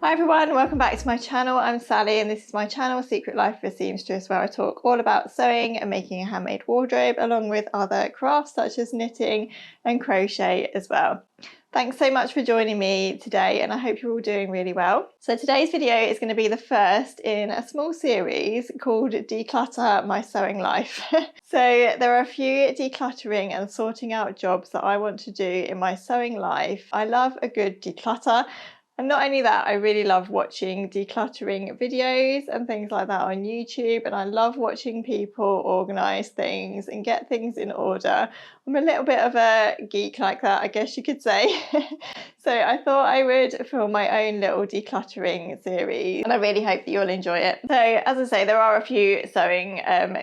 Hi everyone, welcome back to my channel. I'm Sally and this is my channel Secret Life of a Seamstress, where I talk all about sewing and making a handmade wardrobe along with other crafts such as knitting and crochet as well. Thanks so much for joining me today and I hope you're all doing really well. So today's video is going to be the first in a small series called Declutter My Sewing Life. So there are a few decluttering and sorting out jobs that I want to do in my sewing life. I love a good declutter. And not only that, I really love watching decluttering videos and things like that on YouTube, and I love watching people organise things and get things in order. I'm a little bit of a geek like that, I guess you could say. So I thought I would film my own little decluttering series and I really hope that you'll enjoy it. So as I say, there are a few sewing,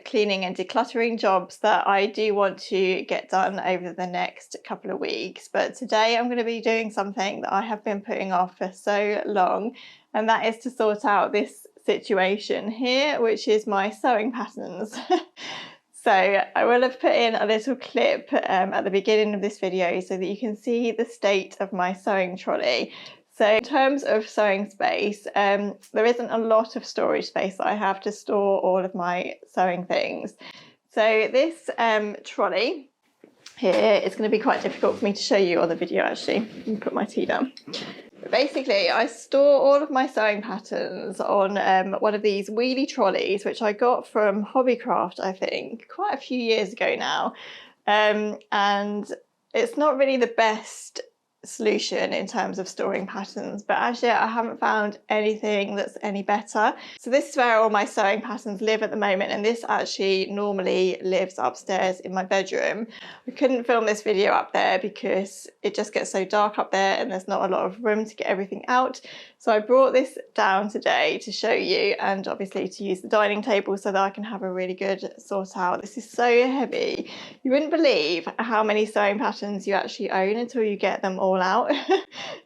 cleaning and decluttering jobs that I do want to get done over the next couple of weeks. But today I'm going to be doing something that I have been putting off for so long, and that is to sort out this situation here, which is my sewing patterns. So I will have put in a little clip at the beginning of this video so that you can see the state of my sewing trolley. So in terms of sewing space, there isn't a lot of storage space that I have to store all of my sewing things. So this trolley here is going to be quite difficult for me to show you on the video actually. Let me put my tea down. Basically, I store all of my sewing patterns on one of these wheelie trolleys, which I got from Hobbycraft, I think, quite a few years ago now. And it's not really the best solution in terms of storing patterns, but actually I haven't found anything that's any better. So this is where all my sewing patterns live at the moment, and this actually normally lives upstairs in my bedroom. I couldn't film this video up there because it just gets so dark up there and there's not a lot of room to get everything out. So I brought this down today to show you, and obviously to use the dining table so that I can have a really good sort out. This is so heavy. You wouldn't believe how many sewing patterns you actually own until you get them all out.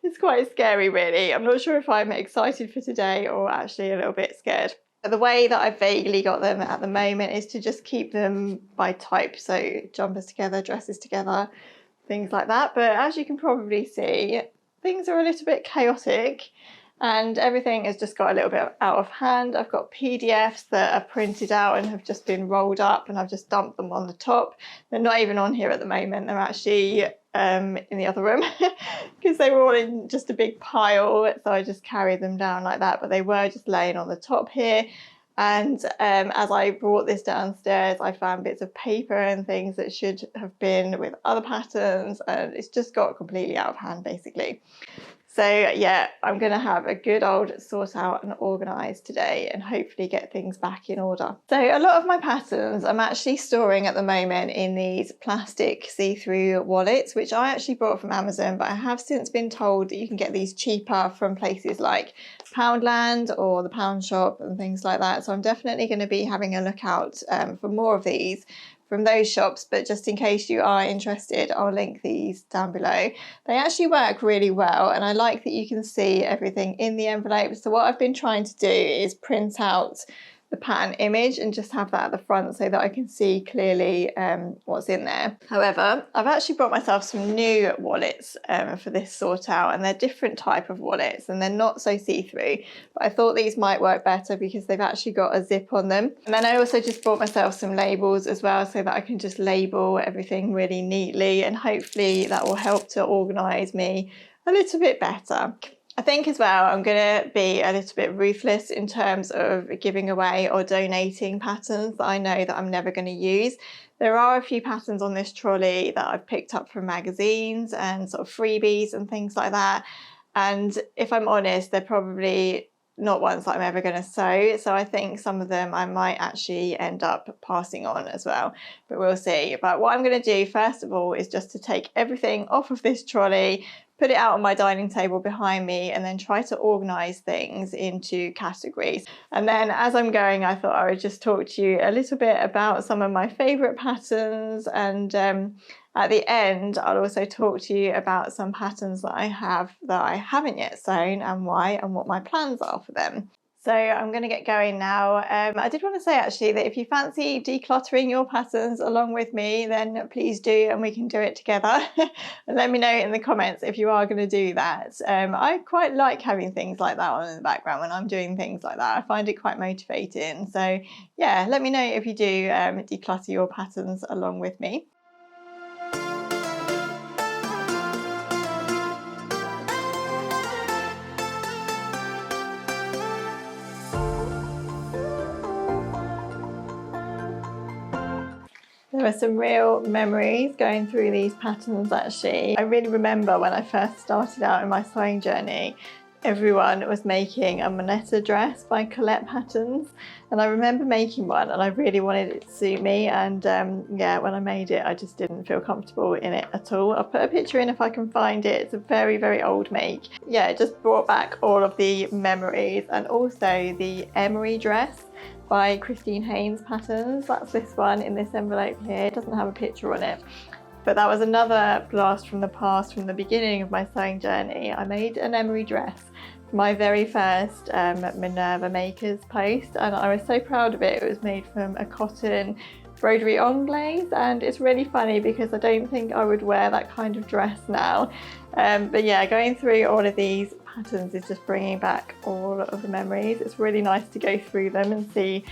It's quite scary really. I'm not sure if I'm excited for today or actually a little bit scared. But the way that I've vaguely got them at the moment is to just keep them by type, so jumpers together, dresses together, things like that. But as you can probably see, things are a little bit chaotic and everything has just got a little bit out of hand. I've got PDFs that are printed out and have just been rolled up and I've just dumped them on the top. They're not even on here at the moment. They're actually in the other room because they were all in just a big pile. So I just carried them down like that, but they were just laying on the top here. And as I brought this downstairs, I found bits of paper and things that should have been with other patterns, and it's just got completely out of hand basically. So yeah, I'm going to have a good old sort out and organise today and hopefully get things back in order. So a lot of my patterns I'm actually storing at the moment in these plastic see-through wallets, which I actually bought from Amazon, but I have since been told that you can get these cheaper from places like Poundland or the Pound Shop and things like that. So I'm definitely going to be having a look out for more of these from those shops, but just in case you are interested, I'll link these down below. They actually work really well, and I like that you can see everything in the envelope. So what I've been trying to do is print out the pattern image and just have that at the front so that I can see clearly what's in there. However, I've actually brought myself some new wallets for this sort out, and they're different type of wallets and they're not so see-through, but I thought these might work better because they've actually got a zip on them. And then I also just brought myself some labels as well so that I can just label everything really neatly, and hopefully that will help to organise me a little bit better. I think as well I'm going to be a little bit ruthless in terms of giving away or donating patterns that I know that I'm never going to use. There are a few patterns on this trolley that I've picked up from magazines and sort of freebies and things like that, and if I'm honest, they're probably not ones that I'm ever going to sew, so I think some of them I might actually end up passing on as well, but we'll see. But what I'm going to do first of all is just to take everything off of this trolley, put it out on my dining table behind me, and then try to organise things into categories. And then as I'm going, I thought I would just talk to you a little bit about some of my favourite patterns, and at the end I'll also talk to you about some patterns that I have that I haven't yet sewn and why, and what my plans are for them. So I'm going to get going now. I did want to say actually that if you fancy decluttering your patterns along with me, then please do, and we can do it together. And let me know in the comments if you are going to do that. I quite like having things like that on in the background when I'm doing things like that. I find it quite motivating. So yeah, let me know if you do declutter your patterns along with me. There are some real memories going through these patterns actually. I really remember when I first started out in my sewing journey, everyone was making a Moneta dress by Colette Patterns, and I remember making one and I really wanted it to suit me, and yeah, when I made it I just didn't feel comfortable in it at all. I'll put a picture in if I can find it. It's a very, very old make. Yeah, it just brought back all of the memories, and also the Emery dress by Christine Haynes Patterns. That's this one in this envelope here. It doesn't have a picture on it, but that was another blast from the past from the beginning of my sewing journey. I made an Emery dress for my very first Minerva Makers post, and I was so proud of it. It was made from a cotton broderie anglaise, and it's really funny because I don't think I would wear that kind of dress now. But yeah, going through all of these patterns is just bringing back all of the memories. It's really nice to go through them and see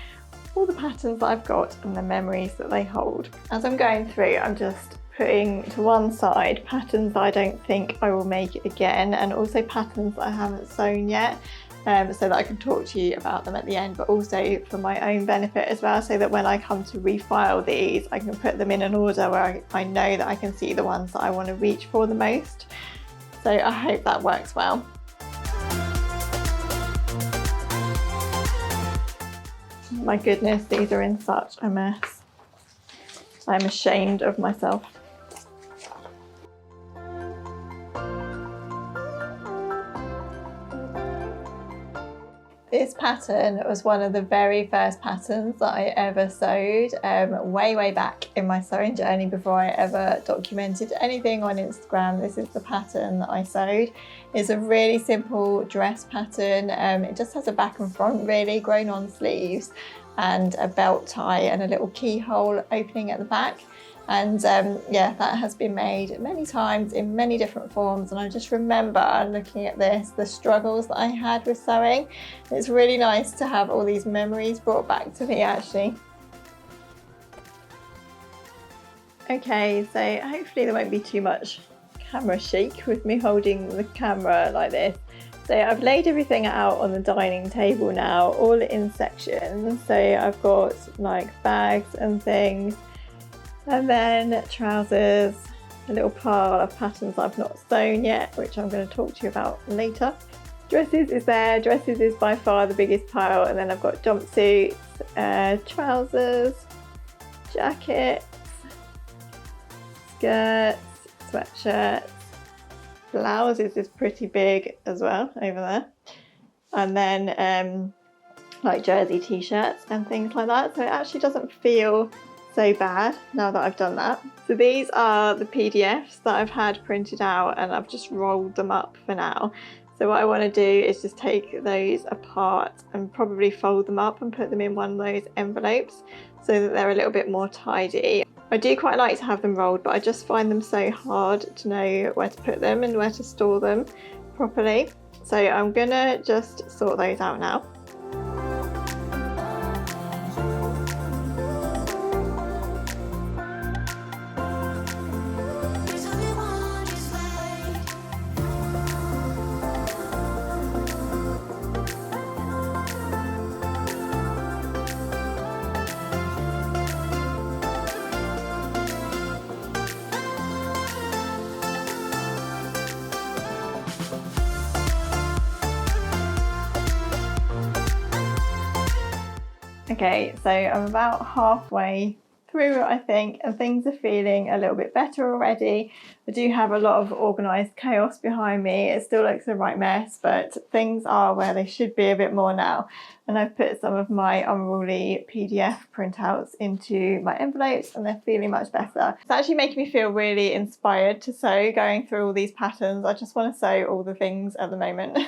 all the patterns that I've got and the memories that they hold. As I'm going through, I'm just putting to one side patterns that I don't think I will make again, and also patterns that I haven't sewn yet, so that I can talk to you about them at the end, but also for my own benefit as well, so that when I come to refile these, I can put them in an order where I know that I can see the ones that I want to reach for the most. So I hope that works well. My goodness, these are in such a mess. I'm ashamed of myself. This pattern was one of the very first patterns that I ever sewed, way back in my sewing journey before I ever documented anything on Instagram. This is the pattern that I sewed. It's a really simple dress pattern. It just has a back and front really, grown on sleeves, and a belt tie and a little keyhole opening at the back. And yeah, that has been made many times in many different forms, and I just remember looking at this, the struggles that I had with sewing. It's really nice to have all these memories brought back to me actually. Okay, so hopefully there won't be too much camera shake with me holding the camera like this. So I've laid everything out on the dining table now, all in sections. So I've got like bags and things, and then trousers, a little pile of patterns I've not sewn yet, which I'm going to talk to you about later. Dresses is there. Dresses is by far the biggest pile, and then I've got jumpsuits, trousers, jackets, skirts, sweatshirts, blouses is pretty big as well over there, and then like jersey t-shirts and things like that. So it actually doesn't feel so bad now that I've done that. So these are the PDFs that I've had printed out, and I've just rolled them up for now. So what I want to do is just take those apart and probably fold them up and put them in one of those envelopes so that they're a little bit more tidy. I do quite like to have them rolled, but I just find them so hard to know where to put them and where to store them properly. So I'm gonna just sort those out now. Okay, so I'm about halfway through I think, and things are feeling a little bit better already. I do have a lot of organised chaos behind me. It still looks a right mess, but things are where they should be a bit more now. And I've put some of my unruly PDF printouts into my envelopes and they're feeling much better. It's actually making me feel really inspired to sew, going through all these patterns. I just want to sew all the things at the moment.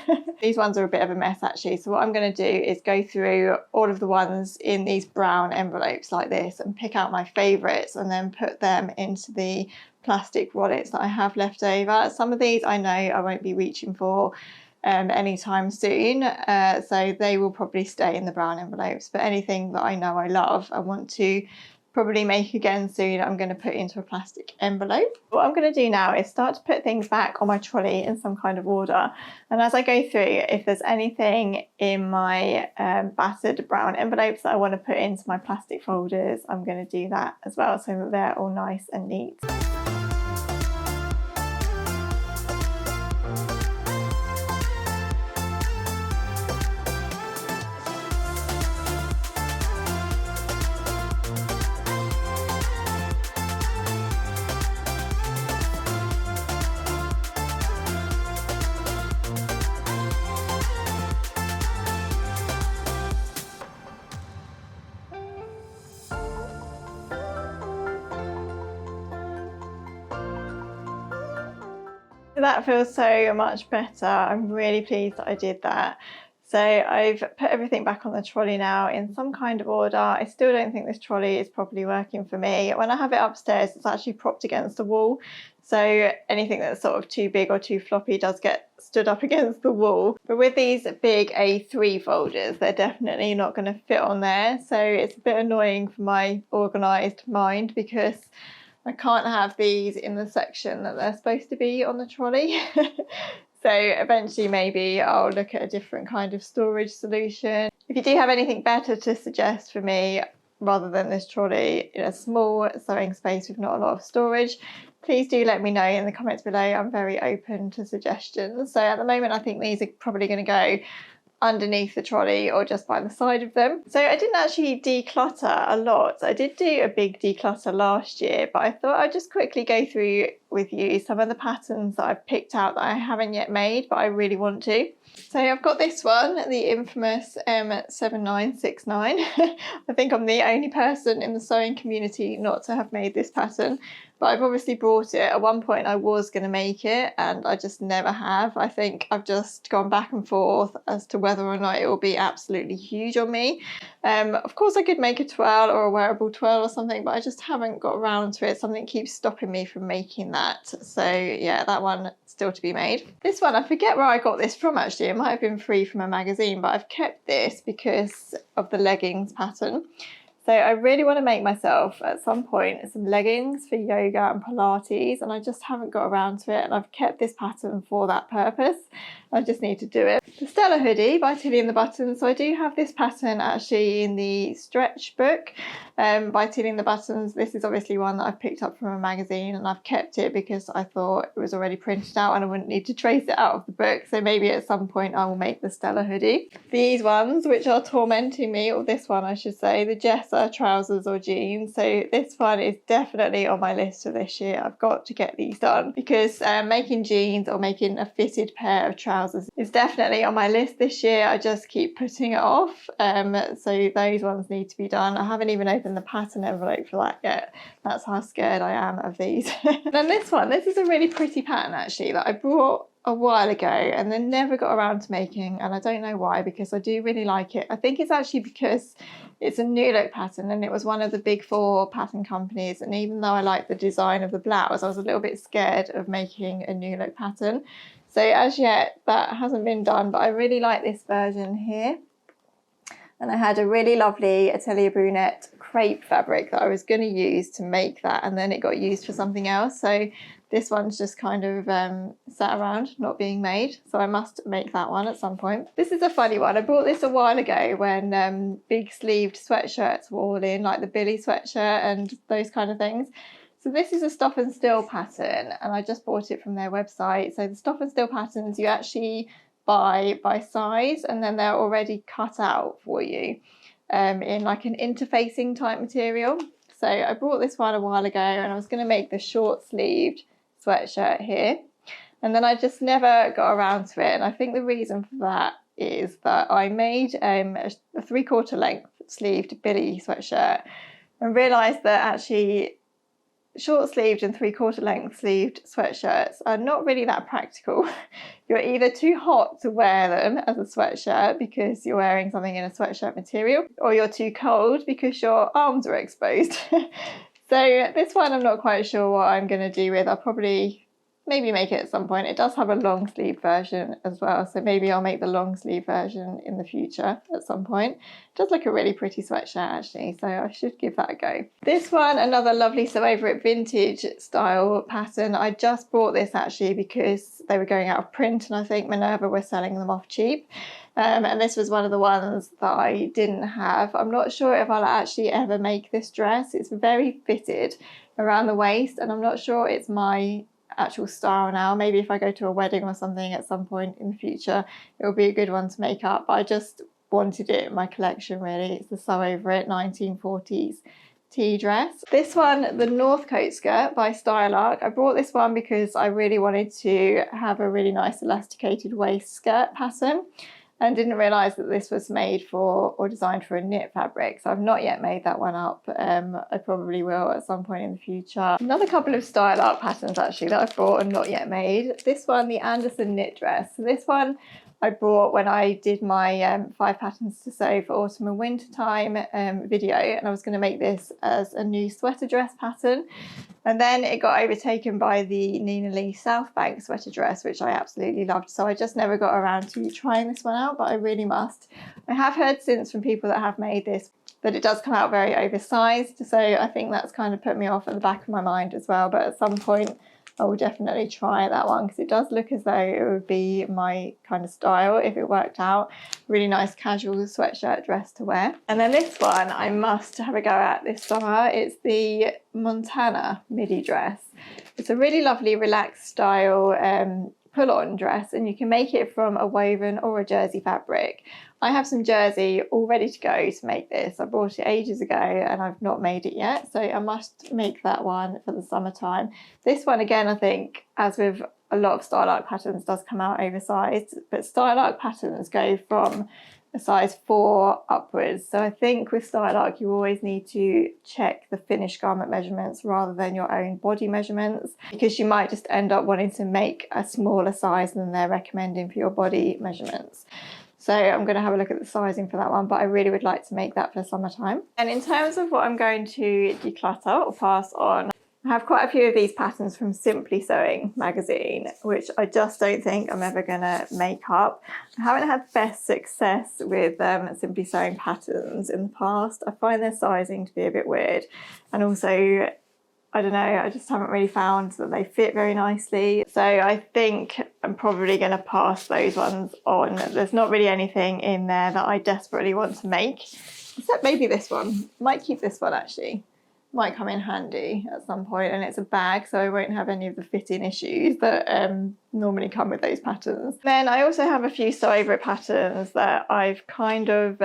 These ones are a bit of a mess actually. So what I'm going to do is go through all of the ones in these brown envelopes like this and pick out my favourites and then put them into the plastic wallets that I have left over. Some of these I know I won't be reaching for anytime soon, so they will probably stay in the brown envelopes, but anything that I know I love I want to probably make again soon, I'm going to put into a plastic envelope. What I'm going to do now is start to put things back on my trolley in some kind of order, and as I go through, if there's anything in my battered brown envelopes that I want to put into my plastic folders, I'm going to do that as well so that they're all nice and neat. That feels so much better. I'm really pleased that I did that. So I've put everything back on the trolley now in some kind of order. I still don't think this trolley is properly working for me. When I have it upstairs, it's actually propped against the wall. So anything that's sort of too big or too floppy does get stood up against the wall. But with these big A3 folders, they're definitely not going to fit on there. So it's a bit annoying for my organised mind because I can't have these in the section that they're supposed to be on the trolley. So eventually maybe I'll look at a different kind of storage solution. If you do have anything better to suggest for me rather than this trolley in a small sewing space with not a lot of storage, please do let me know in the comments below. I'm very open to suggestions. So at the moment I think these are probably going to go underneath the trolley or just by the side of them. So I didn't actually declutter a lot. I did do a big declutter last year, but I thought I'd just quickly go through with you some of the patterns that I've picked out that I haven't yet made, but I really want to. So I've got this one, the infamous M7969. I think I'm the only person in the sewing community not to have made this pattern, but I've obviously bought it. At one point I was going to make it and I just never have. I think I've just gone back and forth as to whether or not it will be absolutely huge on me. Of course I could make a twirl or a wearable twirl or something, but I just haven't got around to it. Something keeps stopping me from making that. So yeah, that one still to be made. This one, I forget where I got this from actually. It might have been free from a magazine, but I've kept this because of the leggings pattern. So I really want to make myself at some point some leggings for yoga and Pilates, and I just haven't got around to it, and I've kept this pattern for that purpose. I just need to do it. The Stella hoodie by Tilly and the Buttons. So I do have this pattern actually in the stretch book by Tilly and the Buttons. This is obviously one that I've picked up from a magazine and I've kept it because I thought it was already printed out and I wouldn't need to trace it out of the book. So maybe at some point I will make the Stella hoodie. These ones, which are tormenting me, or this one I should say, the Jessa trousers or jeans. So this one is definitely on my list for this year. I've got to get these done because making jeans or making a fitted pair of trousers is definitely on my list this year. I just keep putting it off. So those ones need to be done. I haven't even opened the pattern envelope for that yet. That's how scared I am of these. Then this one, this is a really pretty pattern actually that I bought a while ago and then never got around to making, and I don't know why because I do really like it. I think it's actually because it's a new look pattern and it was one of the big 4 pattern companies, and even though I like the design of the blouse, I was a little bit scared of making a new look pattern. So as yet that hasn't been done, but I really like this version here. And I had a really lovely Atelier Brunette crepe fabric that I was going to use to make that, and then it got used for something else. So this one's just kind of sat around not being made, so I must make that one at some point. This is a funny one. I bought this a while ago when big sleeved sweatshirts were all in, like the Billy sweatshirt and those kind of things. So this is a Stop and Still pattern and I just bought it from their website. So the Stop and Still patterns you actually buy by size and then they're already cut out for you in like an interfacing type material. So I bought this one a while ago and I was going to make the short sleeved sweatshirt here, and then I just never got around to it. And I think the reason for that is that I made a 3/4 length sleeved Billy sweatshirt and realised that actually short sleeved and 3/4 length sleeved sweatshirts are not really that practical. You're either too hot to wear them as a sweatshirt because you're wearing something in a sweatshirt material, or you're too cold because your arms are exposed. So this one I'm not quite sure what I'm going to do with. I'll probably maybe make it at some point. It does have a long sleeve version as well, so maybe I'll make the long sleeve version in the future at some point. It does look a really pretty sweatshirt actually, so I should give that a go. This one, another lovely Sew Over It vintage style pattern. I just bought this actually because they were going out of print and I think Minerva were selling them off cheap. And this was one of the ones that I didn't have. I'm not sure if I'll actually ever make this dress. It's very fitted around the waist and I'm not sure it's my actual style now. Maybe if I go to a wedding or something at some point in the future, it will be a good one to make up. But I just wanted it in my collection really. It's the Sew Over It 1940s tea dress. This one, the North Coat skirt by Style Arc. I bought this one because I really wanted to have a really nice elasticated waist skirt pattern and didn't realise that this was made for or designed for a knit fabric, so I've not yet made that one up. I probably will at some point in the future. Another couple of Style Art patterns actually that I've bought and not yet made. This one, the Anderson knit dress. So this one I bought when I did my 5 patterns to sew for autumn and winter time video, and I was going to make this as a new sweater dress pattern. And then it got overtaken by the Nina Lee South Bank sweater dress, which I absolutely loved. So I just never got around to trying this one out, but I really must. I have heard since from people that have made this that it does come out very oversized. So I think that's kind of put me off at the back of my mind as well. But at some point I will definitely try that one because it does look as though it would be my kind of style if it worked out. Really nice casual sweatshirt dress to wear. And then this one I must have a go at this summer. It's the Montana midi dress. It's a really lovely relaxed style pull-on dress, and you can make it from a woven or a jersey fabric. I have some jersey all ready to go to make this. I bought it ages ago and I've not made it yet, so I must make that one for the summertime. This one again, I think, as with a lot of Style Arc patterns, does come out oversized, but Style Arc patterns go from a size 4 upwards. So I think with Style Arc you always need to check the finished garment measurements rather than your own body measurements, because you might just end up wanting to make a smaller size than they're recommending for your body measurements. So I'm going to have a look at the sizing for that one, but I really would like to make that for summertime. And in terms of what I'm going to declutter or pass on, I have quite a few of these patterns from Simply Sewing magazine, which I just don't think I'm ever going to make up. I haven't had the best success with Simply Sewing patterns in the past. I find their sizing to be a bit weird, and also I don't know, I just haven't really found that they fit very nicely. So I think I'm probably going to pass those ones on. There's not really anything in there that I desperately want to make, except maybe this one. Might keep this one actually. Might come in handy at some point, and it's a bag, so I won't have any of the fitting issues that normally come with those patterns. Then I also have a few Sew Over It patterns that I've kind of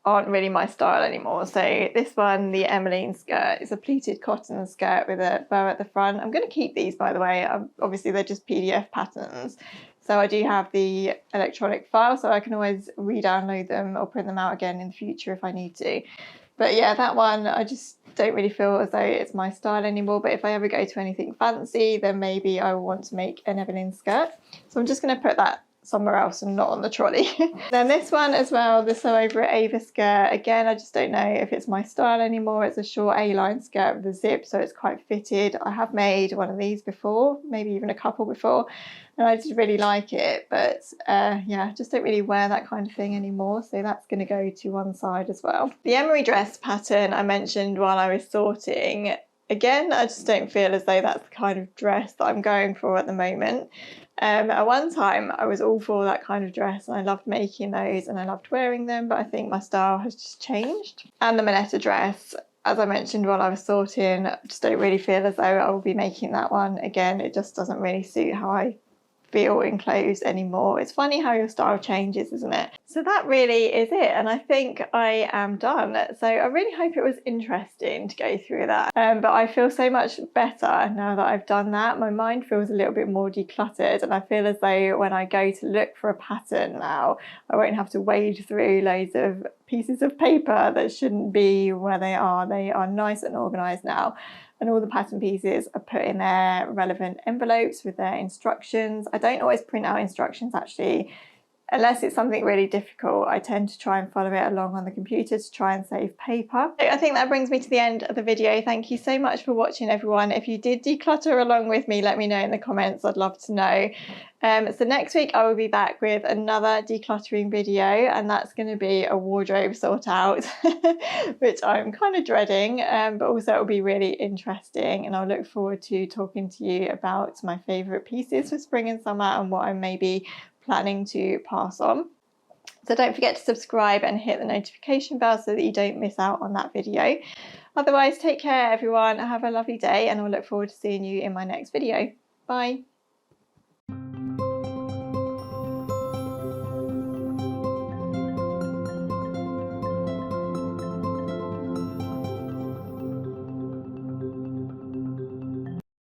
aren't really my style anymore. So this one, the Emmeline skirt, is a pleated cotton skirt with a bow at the front. I'm going to keep these, by the way. Obviously they're just PDF patterns, so I do have the electronic file, so I can always re-download them or print them out again in the future if I need to. But yeah, that one I just don't really feel as though it's my style anymore. But if I ever go to anything fancy, then maybe I will want to make an Evelyn skirt. So I'm just going to put that somewhere else and not on the trolley. Then this one as well, the Sew Over It Ava skirt. Again, I just don't know if it's my style anymore. It's a short A-line skirt with a zip, so it's quite fitted. I have made one of these before, maybe even a couple before, and I just really like it. But yeah, just don't really wear that kind of thing anymore, so that's going to go to one side as well. The emery dress pattern I mentioned while I was sorting. Again, I just don't feel as though that's the kind of dress that I'm going for at the moment. At one time I was all for that kind of dress and I loved making those and I loved wearing them, but I think my style has just changed. And the Monetta dress, as I mentioned while I was sorting, I just don't really feel as though I will be making that one again. It just doesn't really suit how I feel enclosed anymore. It's funny how your style changes, isn't it? So that really is it, and I think I am done. So I really hope it was interesting to go through that, but I feel so much better now that I've done that. My mind feels a little bit more decluttered, and I feel as though when I go to look for a pattern now, I won't have to wade through loads of pieces of paper that shouldn't be where they are. They are nice and organised now. And all the pattern pieces are put in their relevant envelopes with their instructions. I don't always print out instructions actually, unless it's something really difficult. I tend to try and follow it along on the computer to try and save paper. So I think that brings me to the end of the video. Thank you so much for watching, everyone. If you did declutter along with me, let me know in the comments. I'd love to know. So next week I will be back with another decluttering video, and that's going to be a wardrobe sort out, which I'm kind of dreading, but also it will be really interesting, and I'll look forward to talking to you about my favourite pieces for spring and summer and what I'm maybe planning to pass on. So don't forget to subscribe and hit the notification bell so that you don't miss out on that video. Otherwise, take care everyone, have a lovely day, and I'll look forward to seeing you in my next video. Bye.